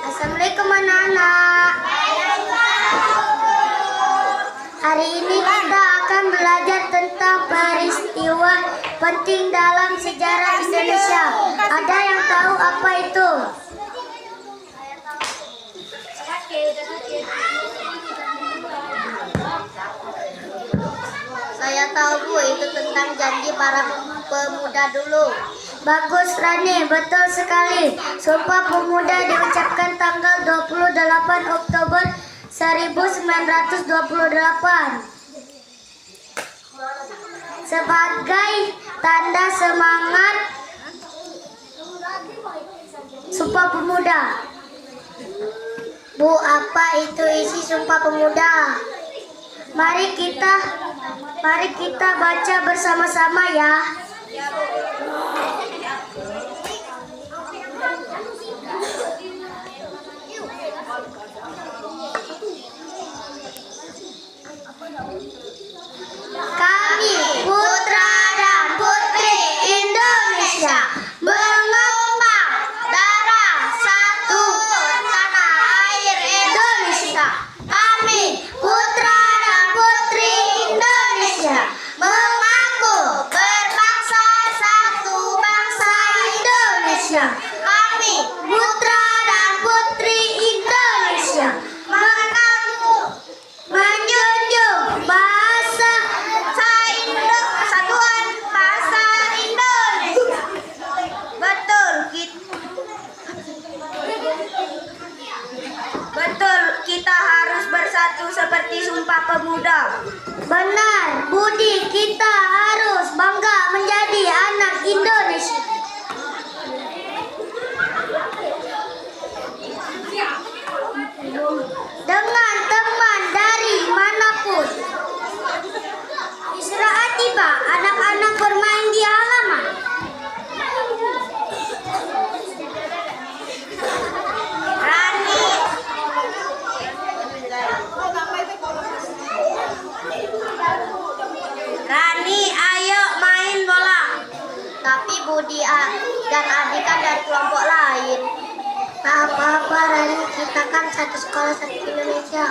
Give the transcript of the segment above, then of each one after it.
Assalamualaikum anak-anak. Hari ini kita akan belajar tentang peristiwa penting dalam sejarah Indonesia. Ada yang tahu apa itu? Saya tahu Bu, itu tentang janji para pemuda dulu. Bagus Rani, betul sekali. Sumpah Pemuda diucapkan tanggal 28 Oktober 1928 sebagai tanda semangat Sumpah Pemuda. Bu, apa itu isi Sumpah Pemuda? Mari kita baca bersama-sama ya. Kami putra dan putri Indonesia mengumpah darah satu tanah air Indonesia. Kami putra dan putri Indonesia mengaku berbangsa satu bangsa Indonesia. Kami putra dan putri Indonesia mengaku menjunjung bahasa satuan bahasa Indonesia. Betul, kita harus bersatu seperti Sumpah Pemuda. Benar, Budi, kita harus bangga menjadi anak Indonesia. Dengan teman dari manapun. Istirahat tiba, anak-anak bermain di halaman. Rani, ayo main bola. Tapi Budi dan Adi kan dari kelompok lain. Tak apa-apa Rani, kita kan satu sekolah satu Indonesia.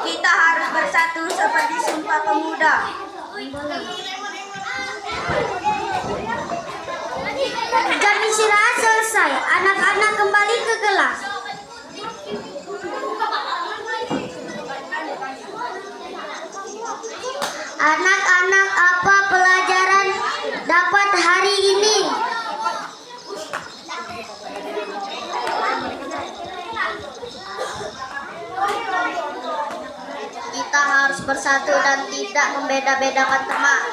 Kita harus bersatu seperti Sumpah Pemuda. Jam istirahat selesai, anak-anak kembali ke kelas. Anak-anak, apa pelajaran dapat hari ini? Kita harus bersatu dan tidak membeda-bedakan teman.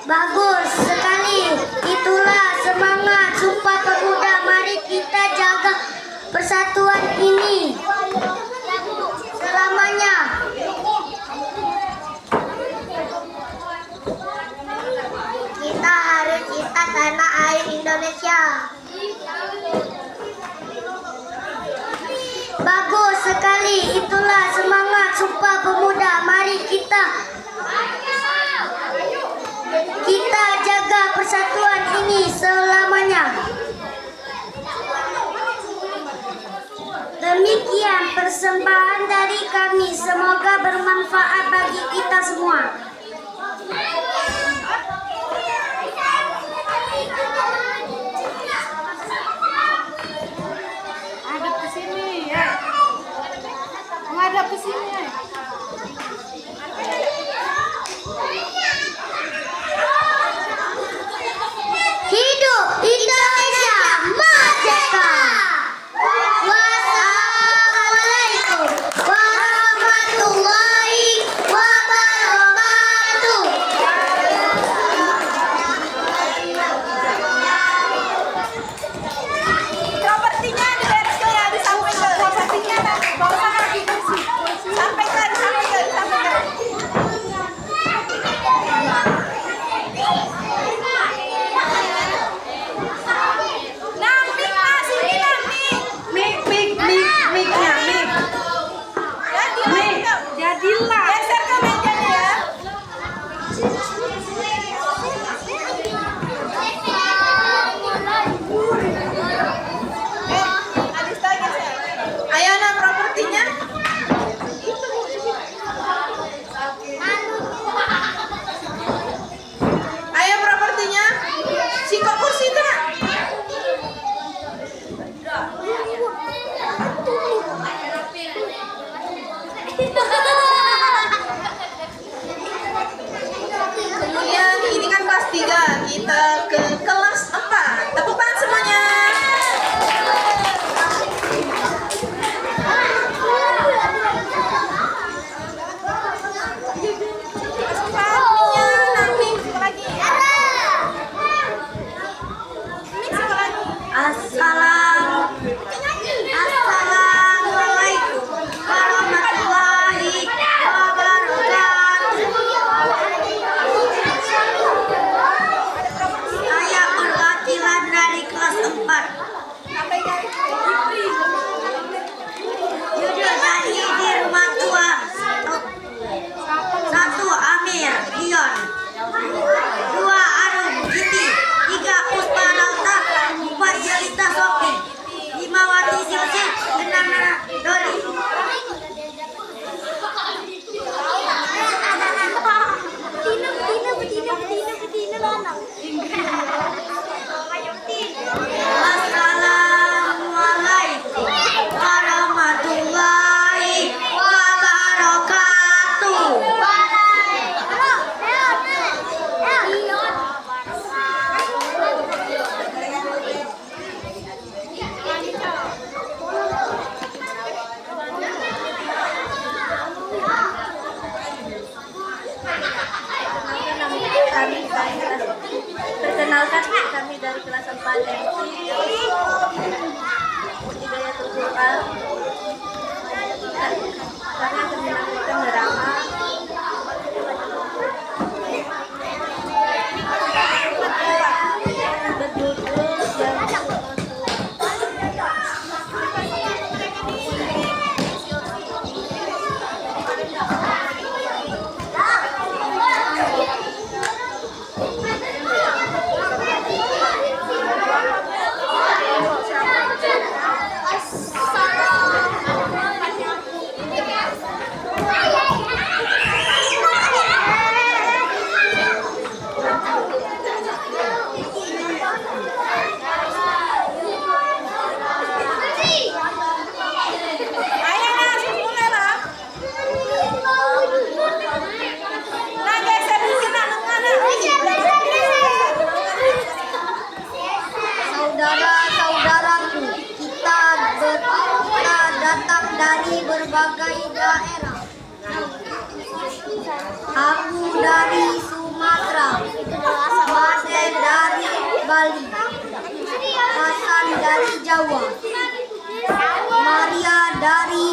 Bagus sekali. Itulah semangat Sumpah Pemuda. Mari kita jaga persatuan ini selamanya. Kita harus cinta tanah air Indonesia. Bagus sekali. Itulah semangat Sumpah Pemuda. Mari kita jaga persatuan ini selamanya. Demikian persembahan dari kami. Semoga bermanfaat bagi kita semua. Hadap ke sini ya. Menghadap ke sini ya. Hidup Indonesia merdeka. Wassalamualaikum warahmatullahi wabarakatuh. Propertinya dibereskan ya, disampaikan propertinya. Bawa lagi kursi. Sampaikan. penjelasan Pandevi, Hidayatul Quran, karena kemenangan neraka. Saudara-saudaraku, kita datang dari berbagai daerah. Aku dari Sumatera, Made dari Bali, Hasan dari Jawa, Maria dari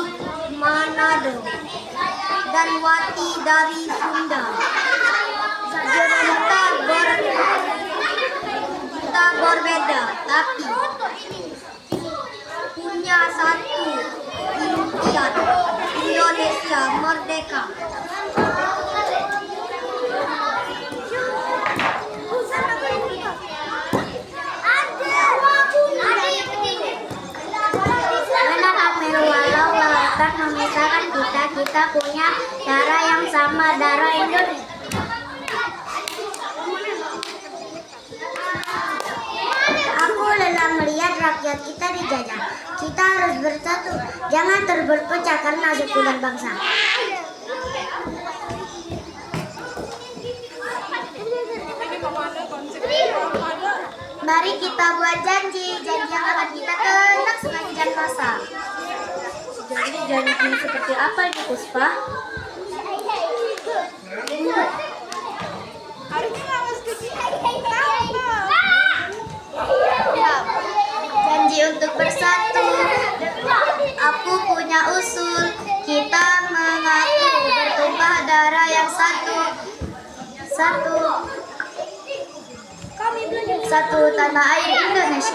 Manado, dan Wati dari Sunda. Kita berbeda, tapi punya satu impian: Indonesia merdeka. Benar Amel, walau lautan memisahkan kita punya darah yang sama, darah Indonesia. Aku lelah melihat rakyat kita dijajah. Kita harus bersatu, jangan terberpecah karena suku dan bangsa. Mari kita buat janji yang akan kita kenang sepanjang masa. Jadi janji seperti apa ini, Puspa? Janji untuk bersatu. Aku punya usul. Kita mengaku bertumpah darah yang satu tanah air Indonesia.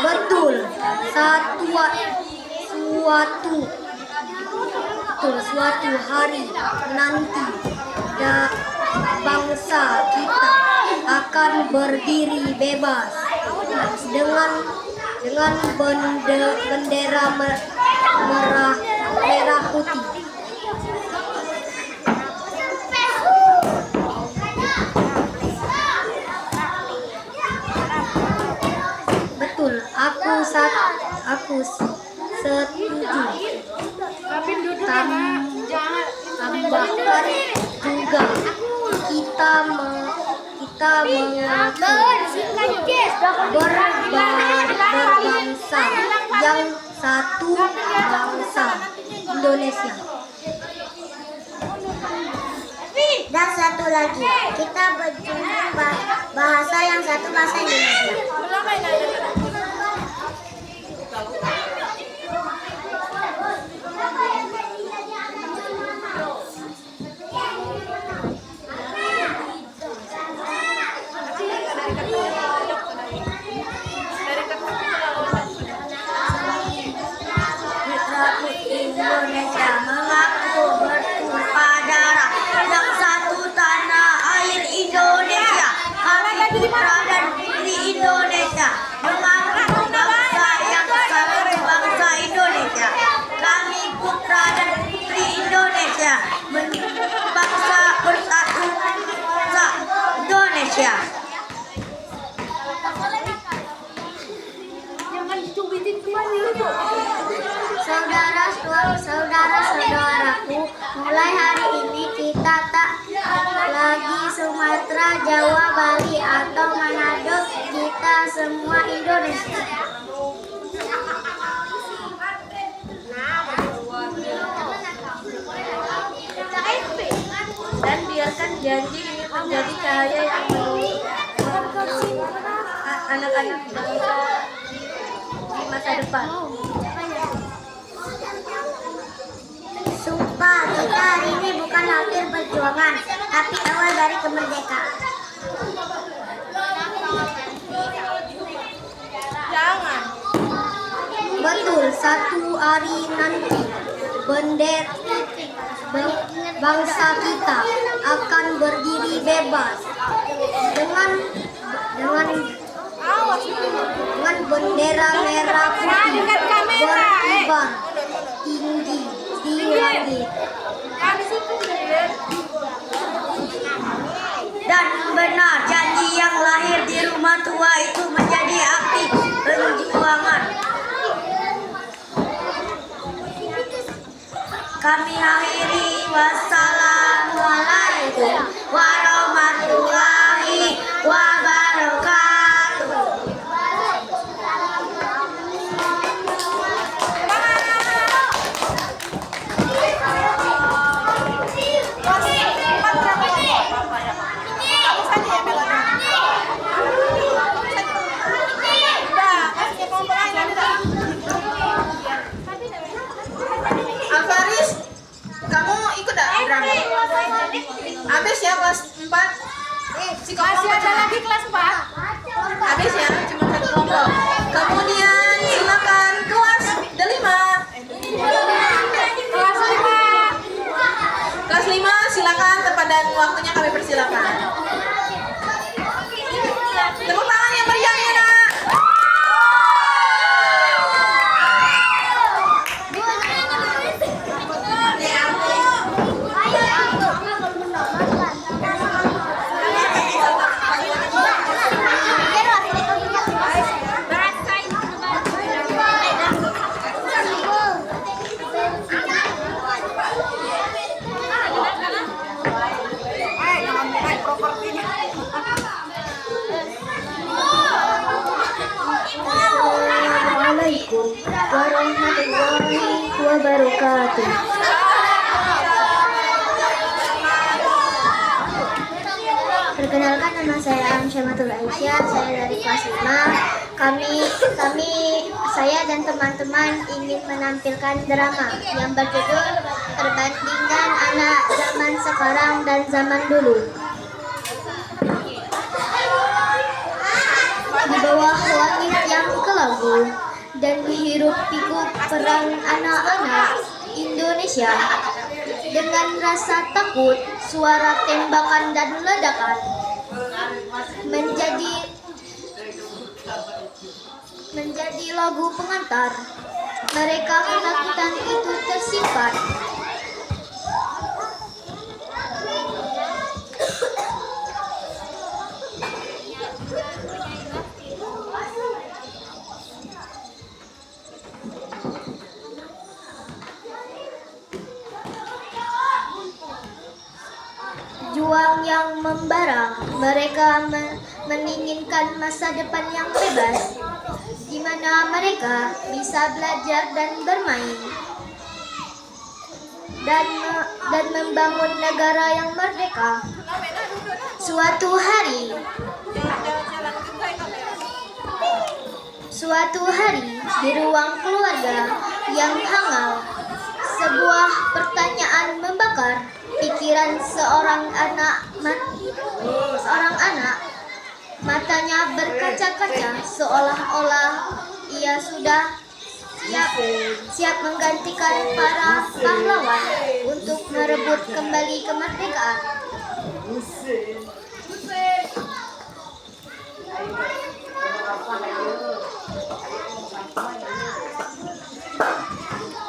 Betul, suatu hari nanti bangsa kita akan berdiri bebas dengan bendera merah putih. Betul, aku setuju. Tambahkan juga kita mengaku berbangsa yang satu, bangsa Indonesia. Dan satu lagi, kita berjunjung bahasa yang satu, bahasa Indonesia. Indonesia mengaku bertumpah darah yang satu, tanah air Indonesia. Kami putra dan putri Indonesia mengaku bangsa yang satu, bangsa Indonesia. Kami putra dan putri Indonesia, bangsa bersatu, bangsa Indonesia. Jangan dicubitin kemana. Saudara-saudaraku, mulai hari ini kita tak lagi Sumatera, Jawa, Bali, atau Manado. Kita semua Indonesia. Dan biarkan janji ini menjadi cahaya yang menerangi anak-anak bangsa di masa depan. Sumpah, kita hari ini bukan akhir perjuangan, tapi awal dari kemerdekaan. Jangan. Betul, satu hari nanti bendera bangsa kita akan berdiri bebas dengan bendera merah putih berkibar tinggi di langit. Dan benar, janji yang lahir di rumah tua itu menjadi api perjuangan. Kami akhiri, wassalamualaikum warahmatullahi wabarakatuh. Alvaris, kamu ikut gak drama? Habis ya kelas 4? Masih ada lagi kelas 4. Habis ya, cuma satu kelompok. Kemudian silakan kelas 5. Kelas 5 silakan, dan waktunya kami persilakan. Tepuk tangan yang meriah ya, Nak. Assalamualaikum warahmatullahi wabarakatuh. Perkenalkan, nama saya Amsyamatul Aisyah, saya dari kelas 5. Saya dan teman-teman ingin menampilkan drama yang berjudul Perbandingan Anak Zaman Sekarang dan Zaman Dulu. Di bawah langit yang kelabu dan hiruk-pikuk perang anak-anak Indonesia, dengan rasa takut, suara tembakan dan ledakan menjadi lagu pengantar. Mereka ketakutan itu tersimpan. Juang yang membara, mereka menginginkan masa depan yang bebas, di mana mereka bisa belajar dan bermain, dan membangun negara yang merdeka. Suatu hari, di ruang keluarga yang hangat, sebuah pertanyaan membakar pikiran seorang anak. Matanya berkaca-kaca, seolah-olah ia sudah siap menggantikan para pahlawan untuk merebut kembali kemerdekaan.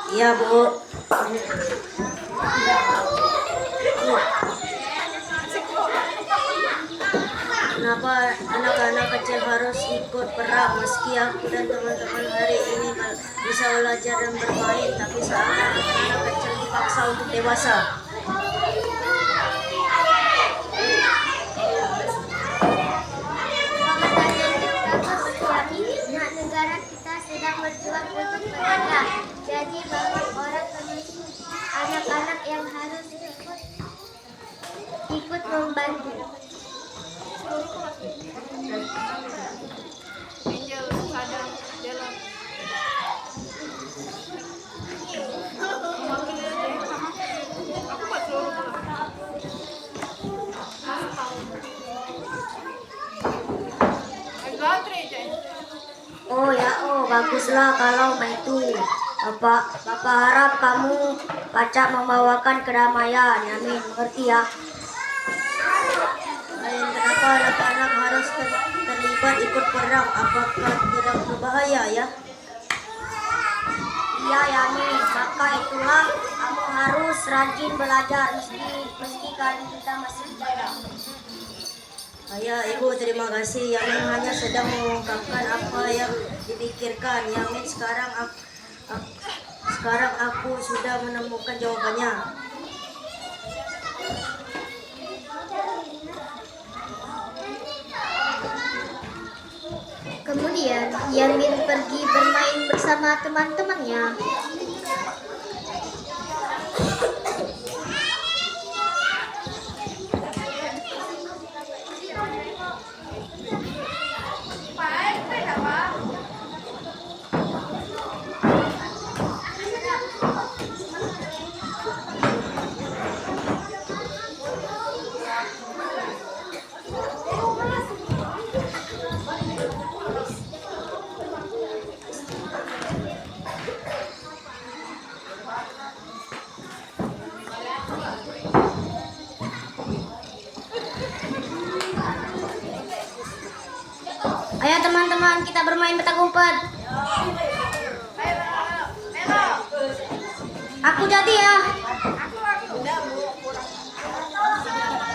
Iya, Bu. Kenapa kenapa anak-anak kecil harus ikut perang meski aku dan teman-teman hari ini bisa belajar dan bermain, tapi saat anak-anak kecil dipaksa untuk dewasa. Nak negara kita sedang berjuang untuk merdeka. Jadi banyak orang termasuk anak-anak yang harus ikut membantu. Angel sadang jalan. Aku buat seluruh pulang. Ada baterai aja. Oh ya, baguslah kalau begitu. Bapak harap kamu Pacak membawakan kedamaian. Amin, mengerti ya? Dan kenapa anak-anak harus terlibat ikut perang? Apakah tidak berbahaya ya? Iya, Yamin. Maka itulah kamu harus rajin belajar meski kita masih muda. Ayah, Ibu, terima kasih. Yamin hanya sedang mengungkapkan apa yang dipikirkan. Yamin, sekarang aku sudah menemukan jawabannya. Kemudian, Yamin pergi bermain bersama teman-temannya. Ayo teman-teman, kita bermain petak umpet. Aku jadi ya.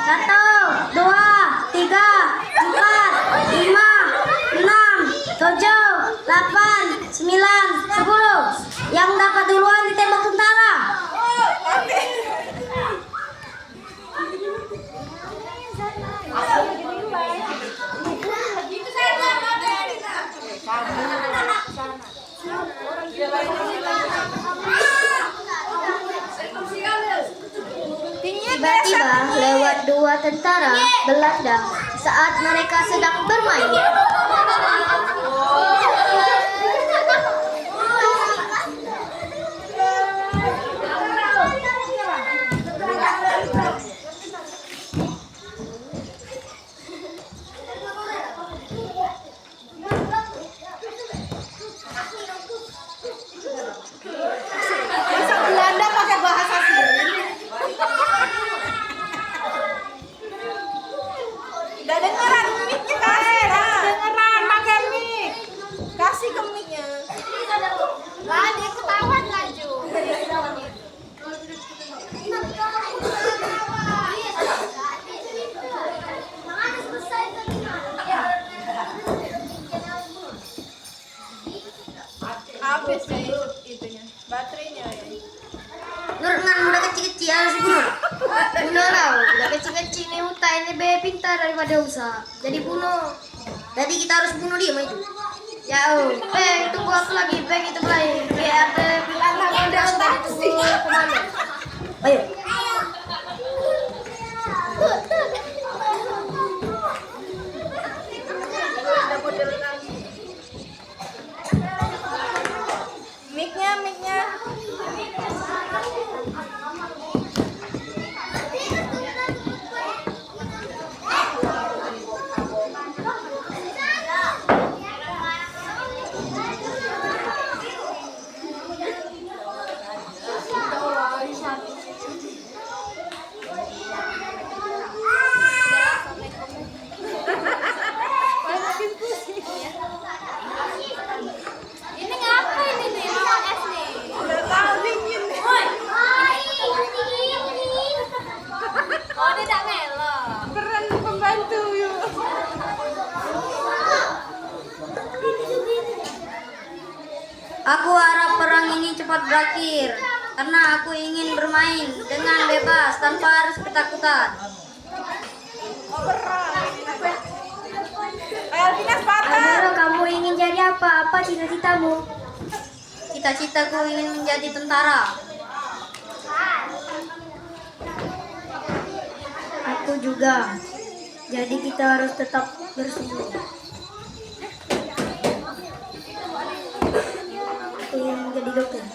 1, 2, 3, 4, 5, 6, 7, 8, 9, 10. Yang dapat duluan ditembak tentara. Tiba-tiba lewat 2 tentara Belanda saat mereka sedang bermain. Masa Belanda pakai bahasa sini? Gak dengeran mic-nya kasih. Dengeran pakai mic. Kasih ke mic-nya. Gak ada ketahuan laju. Habis ya itunya, baterainya ya. Nur ngan udah kecil-kecil harus bunuh. Bunuh lah, udah kecil-kecil nih Uta ini lebih pintar daripada Usa. Jadi bunuh. Jadi kita harus bunuh dia mah itu. Ya tunggu aku lagi, itu lagi. Ada Anak udah taksi. kemana? Ayo. Mic-nya. Aku harap perang ini cepat berakhir, karena aku ingin bermain dengan bebas tanpa harus ketakutan. Oh, perang. Elvina Sparta. Adoro, kamu ingin jadi apa? Apa cita-citamu? Cita-citaku ingin menjadi tentara. Aku juga. Jadi kita harus tetap bersungguh. Aku ingin menjadi dokter.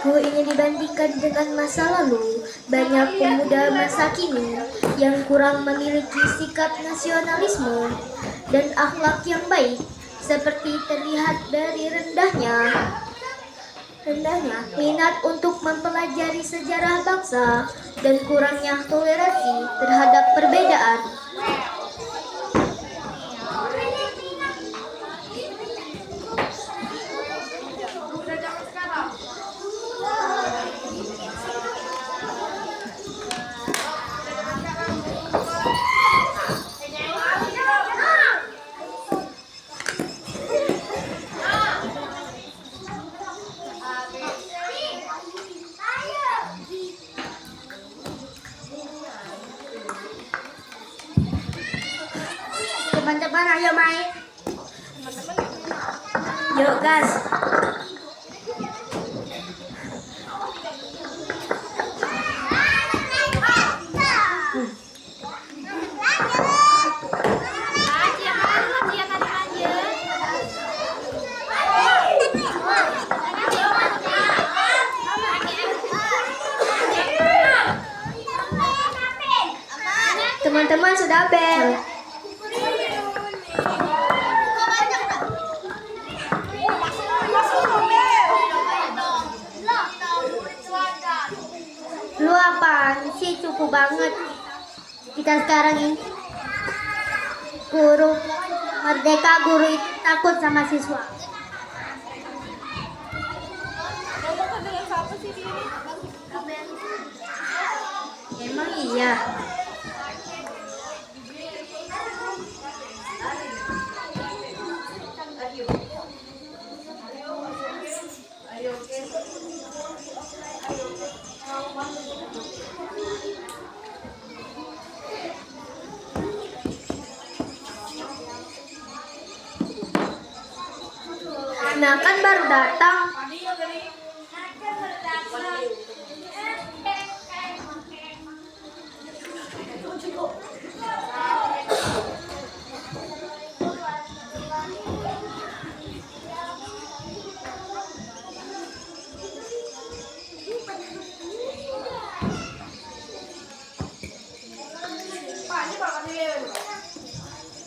Ku ingin dibandingkan dengan masa lalu, banyak pemuda masa kini yang kurang memiliki sikap nasionalisme dan akhlak yang baik, seperti terlihat dari rendahnya minat untuk mempelajari sejarah bangsa dan kurangnya toleransi terhadap perbedaan. Teman-teman, ayo main. Yuk, gas. Teman-teman, sudah bel. Lu apaan sih, cukup banget. Kita sekarang ini guru merdeka, guru itu takut sama siswa. Emang iya. Nah, kan baru datang.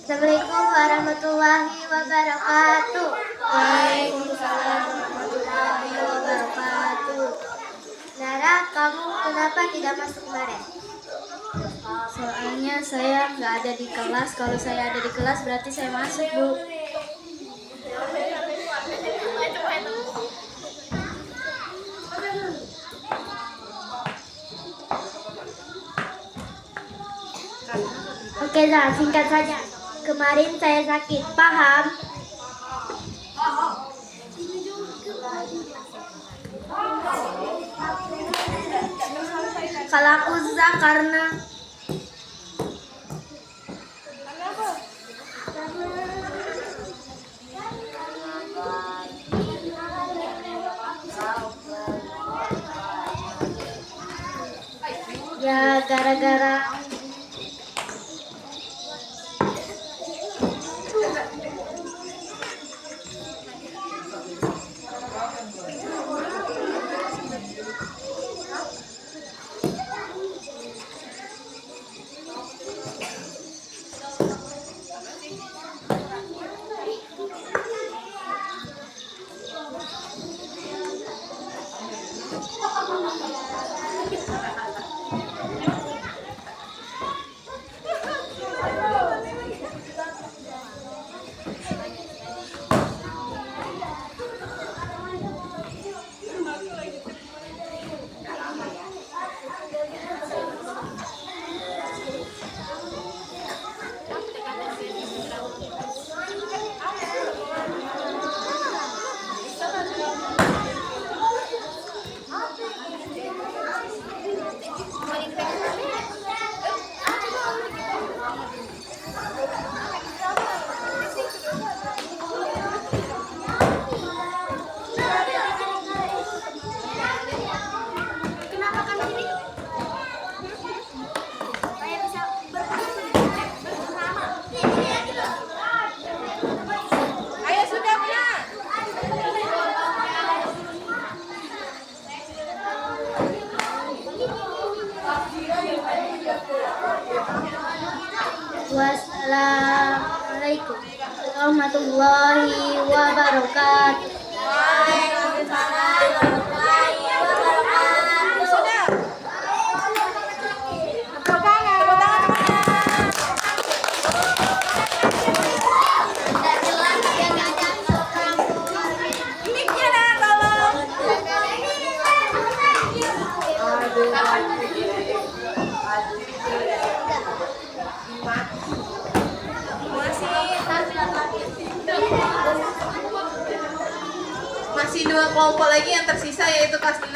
Assalamualaikum warahmatullahi wabarakatuh. Waalaikumsalam warahmatullahi wabarakatuh. Nara, kamu kenapa tidak masuk kemarin? Soalnya saya nggak ada di kelas. Kalau saya ada di kelas berarti saya masuk, Bu. Oke, Zah, singkat saja. Kemarin saya sakit, paham? Kalau aku Zah karena ya gara-gara Wassalamualaikum warahmatullahi wabarakatuh. Sudah. Tepuk tangan semuanya. Mic-nya dah, tolong. Masih dua kelompok lagi yang tersisa yaitu kelas 6.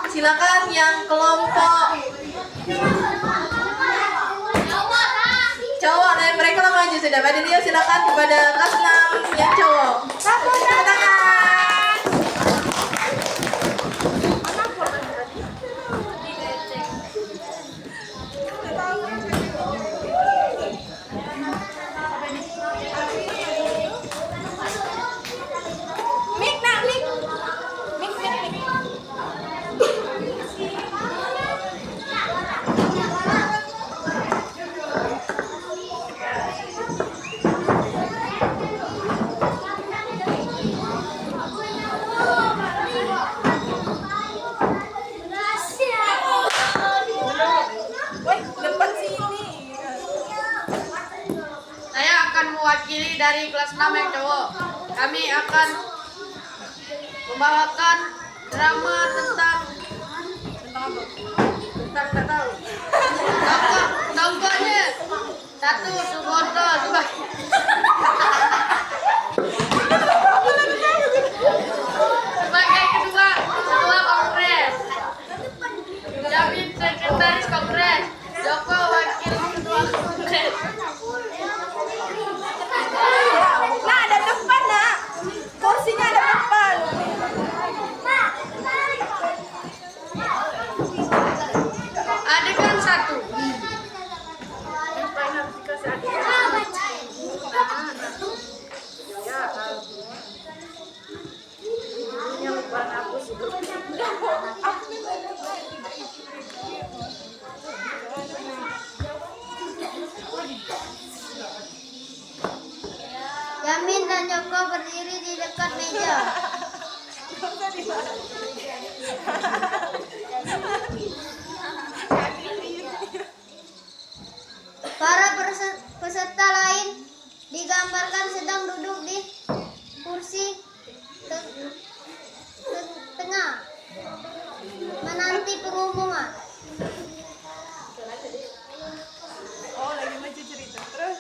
Silakan yang kelompok cowok, nah mereka lah maju sudah. Mbak Delia silakan kepada kelas 6 yang cowok. Tepuk tangan. Mic nak, mic. Mic, mic, mic. Woi, depan sini. Saya akan mewakili dari kelas 6 yang cowok. Kami akan membawakan drama tentang nggak tahu. Tokohnya satu Suboto, dua sebagai ketua kongres, Jamin sekretaris kongres, Joko wakil ketua kongres. Nah, ada depan, nak. Kursinya ada depan. Adegan 1. Yamin dan Joko berdiri di dekat meja. Para peserta lain digambarkan sedang duduk di kursi tengah menanti pengumuman. Oh, lagi maju cerita. Terus.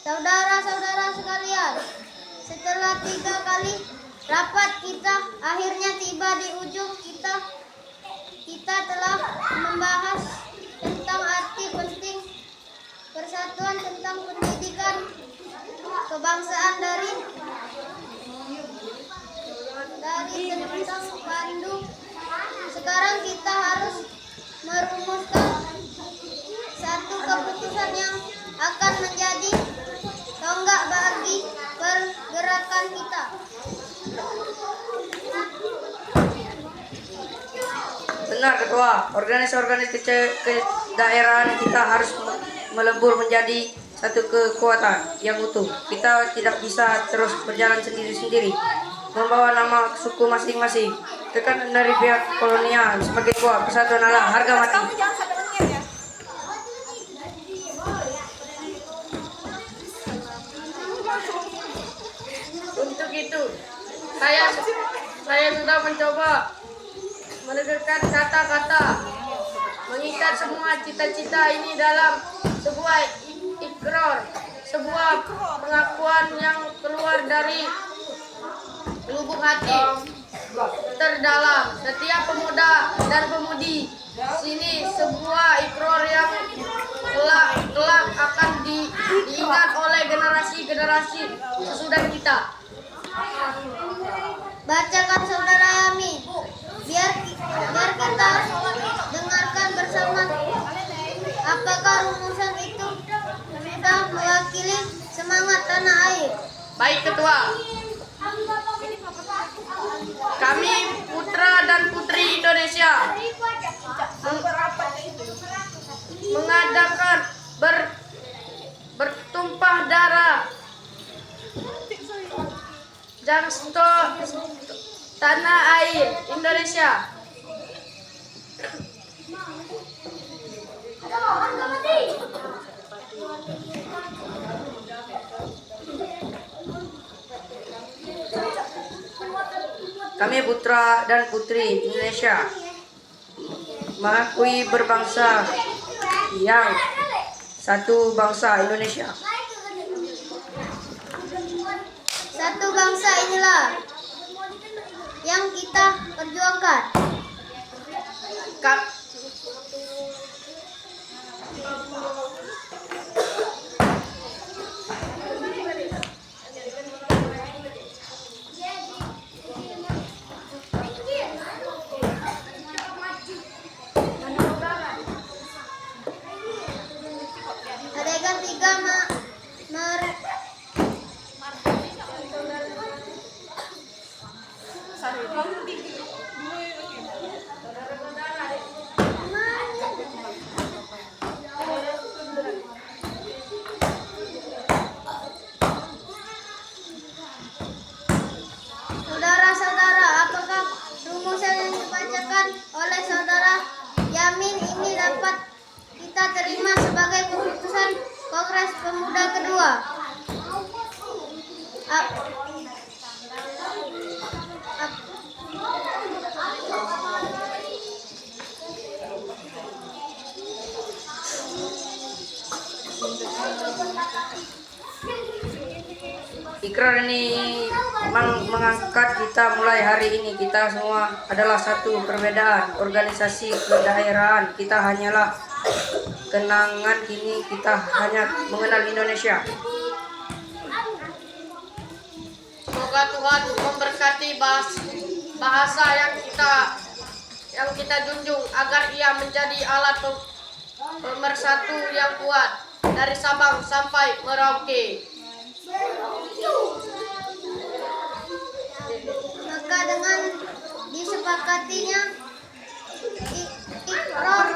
Saudara-saudara sekalian, setelah 3 kali rapat kita akhirnya tiba di ujung. Kita telah membahas tentang arti penting persatuan, tentang pendidikan kebangsaan dari tentang pandu. Sekarang kita harus merumuskan satu keputusan yang akan menjadi tonggak bagi pergerakan kita. Benar ketua, organisasi kedaerahan kita harus melebur menjadi satu kekuatan yang utuh. Kita tidak bisa terus berjalan sendiri-sendiri, membawa nama suku masing-masing. Tekan dari pihak kolonial sebagai buah persatuan adalah harga mati. Kamu jangan sampai lengket ya. Untuk itu, saya sudah mencoba menegakkan kata-kata, mengikat semua cita-cita ini dalam sebuah ikrar, sebuah pengakuan yang keluar dari lubuk hati terdalam setiap pemuda dan pemudi sini, sebuah ikrar yang kelak akan diingat oleh generasi-generasi sesudah kita. Bacakan saudara Yamin, biar kita dengarkan bersama. Apakah rumusan itu sudah mewakili semangat tanah air? Baik ketua, kami putra dan putri Indonesia mengadakan bertumpah darah Jangsto tanah air Indonesia. Kami putra dan putri Indonesia mengakui berbangsa yang satu bangsa Indonesia. Satu bangsa inilah yang kita perjuangkan. Adegan 3 Saudara-saudara, apakah rumusan yang dibacakan oleh saudara Yamin ini dapat kita terima sebagai keputusan Kongres Pemuda kedua? Ikrar ini mengangkat kita mulai hari ini. Kita semua adalah satu perbedaan organisasi kedaerahan. Kita hanyalah kenangan, kini kita hanya mengenal Indonesia. Semoga Tuhan memberkati bahasa yang kita junjung agar ia menjadi alat pemersatu yang kuat dari Sabang sampai Merauke. Maka dengan disepakatinya ikrar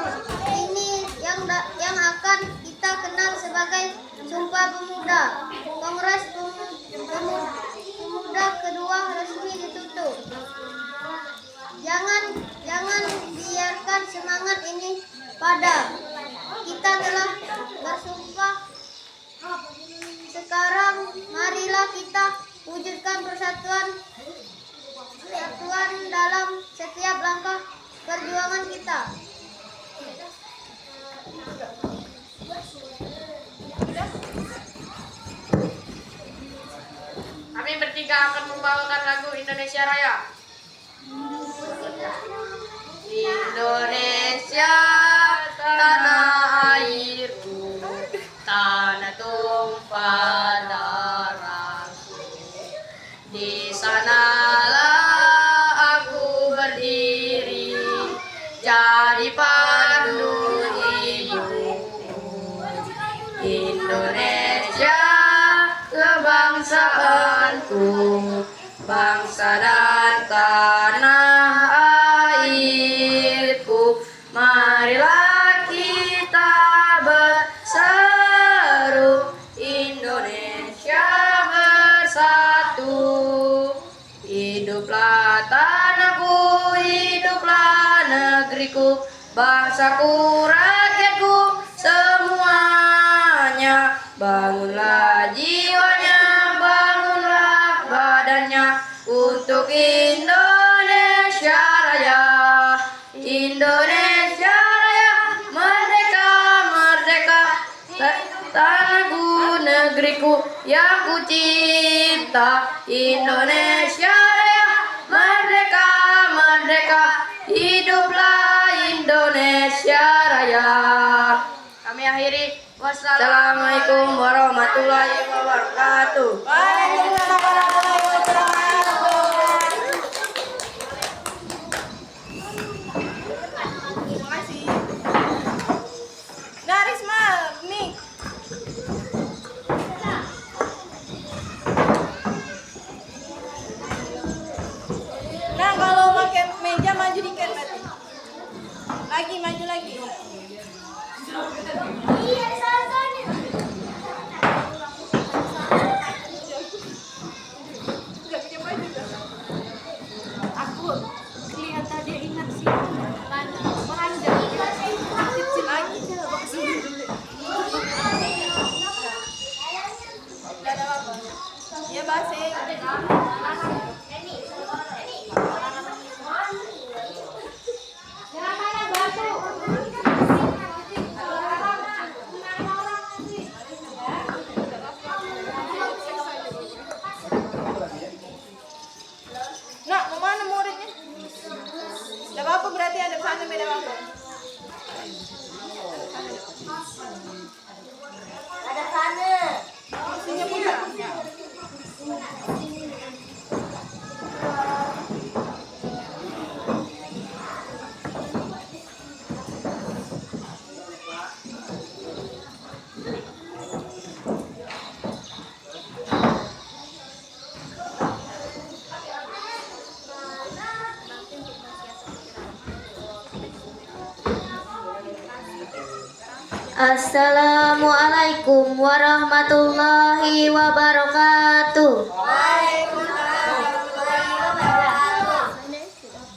ini yang akan kita kenal sebagai Sumpah Pemuda. Kongres Pemuda kedua resmi ditutup. Jangan biarkan semangat ini padam. Kita telah bersumpah. Sekarang marilah kita wujudkan persatuan dalam setiap langkah perjuangan kita. Kami bertiga akan membawakan lagu Indonesia Raya. Indonesia tanah airku, tanah tumpah darahku. Di sanalah aku berdiri, jadi pandu hidupku. Indonesia kebangsaanku, bangsa dan tanah airku. Marilah kita berseru, Indonesia bersatu. Hiduplah tanahku, hiduplah negeriku, bangsaku, rakyatku, semuanya. Bangunlah jiwanya, bangunlah badannya untuk Indonesia Raya. Indonesia Raya, merdeka, merdeka, tanahku, negeriku yang ku cinta. Indonesia Raya, merdeka, merdeka, hiduplah Indonesia Raya. Kami akhiri. Wassalamualaikum warahmatullahi wabarakatuh. Waalaikumsalam warahmatullahi wabarakatuh. Terima kasih. Nah, Risma, nih. Nah, kalau pakai meja maju dikit berarti. Lagi, maju lagi. Assalamualaikum warahmatullahi wabarakatuh.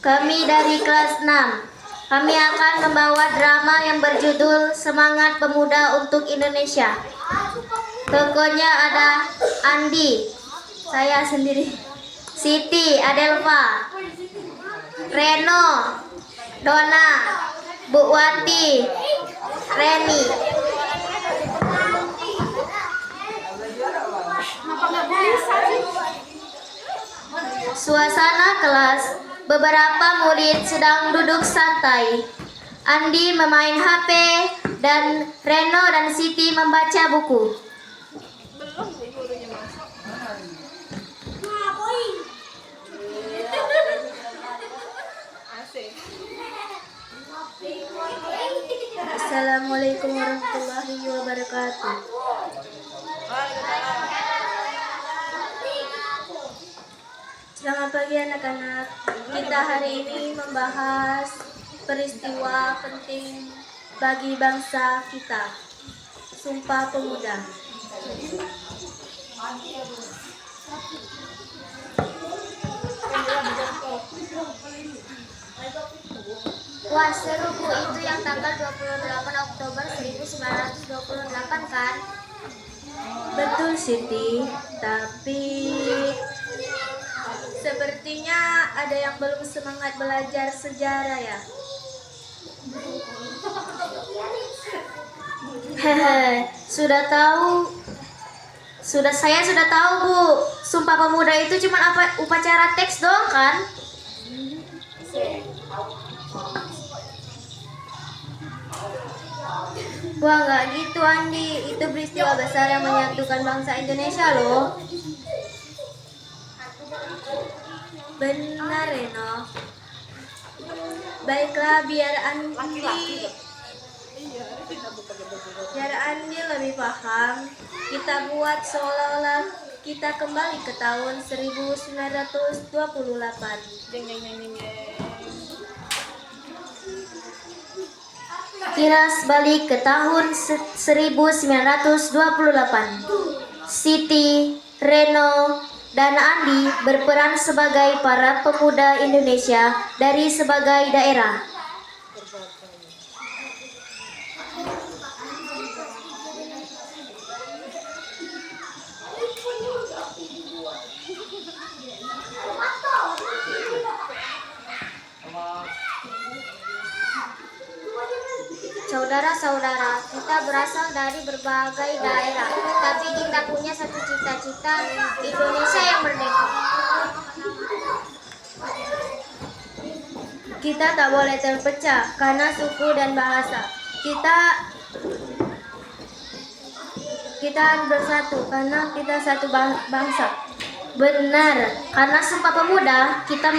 Kami dari kelas 6. Kami akan membawa drama yang berjudul Semangat Pemuda untuk Indonesia. Tokohnya ada Andi, saya sendiri, Siti, Adelva, Reno, Dona, Bu Wati, Reni. Suasana kelas, beberapa murid sedang duduk santai. Andi memain HP dan Reno dan Siti membaca buku. Assalamualaikum warahmatullahi wabarakatuh. Selamat pagi anak-anak. Kita hari ini membahas peristiwa penting bagi bangsa kita, Sumpah Pemuda. Wah, seru Bu, itu yang tanggal 28 Oktober 1928 kan? Betul Siti, tapi sepertinya ada yang belum semangat belajar sejarah ya. Hehe, saya sudah tahu Bu. Sumpah Pemuda itu cuma upacara teks doang kan? Wah, nggak gitu Andi, itu peristiwa besar yang menyatukan bangsa Indonesia loh. Benar Reno. Baiklah, biar Andi lebih paham, kita buat seolah-olah kita kembali ke tahun 1928. Kilas balik ke tahun 1928. Siti, Reno, dan Andi berperan sebagai para pemuda Indonesia dari sebagai daerah. Saudara-saudara, kita berasal dari berbagai daerah, tapi kita punya satu cita-cita, Indonesia yang merdeka. Kita tak boleh terpecah karena suku dan bahasa. Kita harus bersatu karena kita satu bangsa. Benar, karena Sumpah Pemuda kita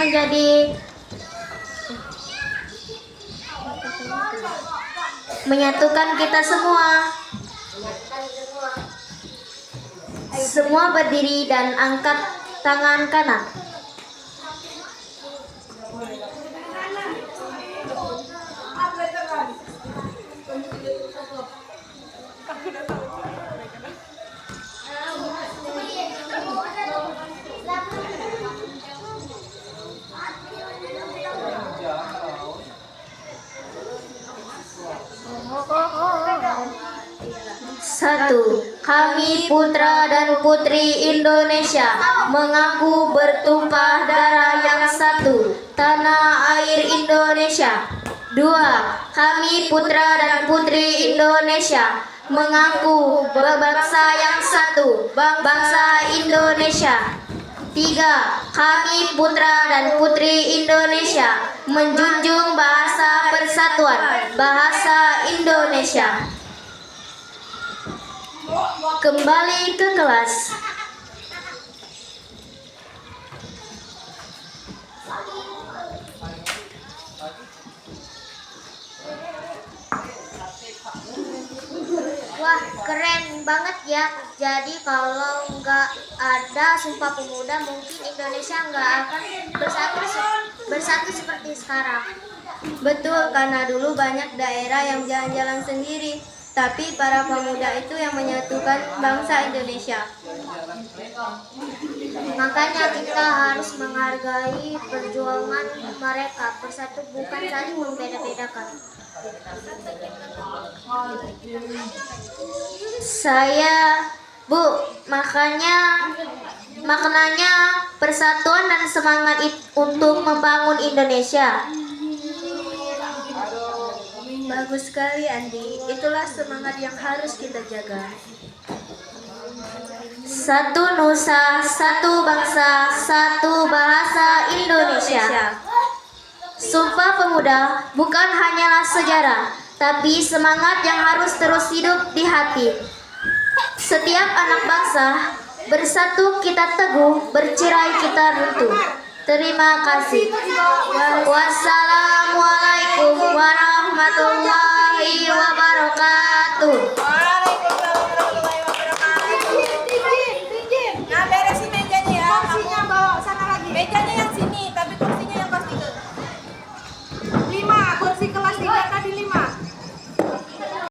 menyatukan kita semua. Semua berdiri dan angkat tangan kanan. Satu, kami putra dan putri Indonesia mengaku bertumpah darah yang satu, tanah air Indonesia. Dua, kami putra dan putri Indonesia mengaku berbangsa yang satu, bangsa Indonesia. Tiga, kami putra dan putri Indonesia menjunjung bahasa persatuan, bahasa Indonesia. Kembali ke kelas. Wah, keren banget ya. Jadi kalau nggak ada Sumpah Pemuda, mungkin Indonesia nggak akan bersatu seperti sekarang. Betul, karena dulu banyak daerah yang jalan-jalan sendiri. Tapi para pemuda itu yang menyatukan bangsa Indonesia. Makanya kita harus menghargai perjuangan mereka. Persatu bukan saling membeda-bedakan. Bu, maknanya persatuan dan semangat untuk membangun Indonesia. Bagus sekali Andi, itulah semangat yang harus kita jaga. Satu nusa, satu bangsa, satu bahasa Indonesia. Sumpah Pemuda bukan hanyalah sejarah, tapi semangat yang harus terus hidup di hati. Setiap anak bangsa, bersatu kita teguh, bercerai kita runtuh. Terima kasih. Wassalamualaikum warahmatullahi wabarakatuh.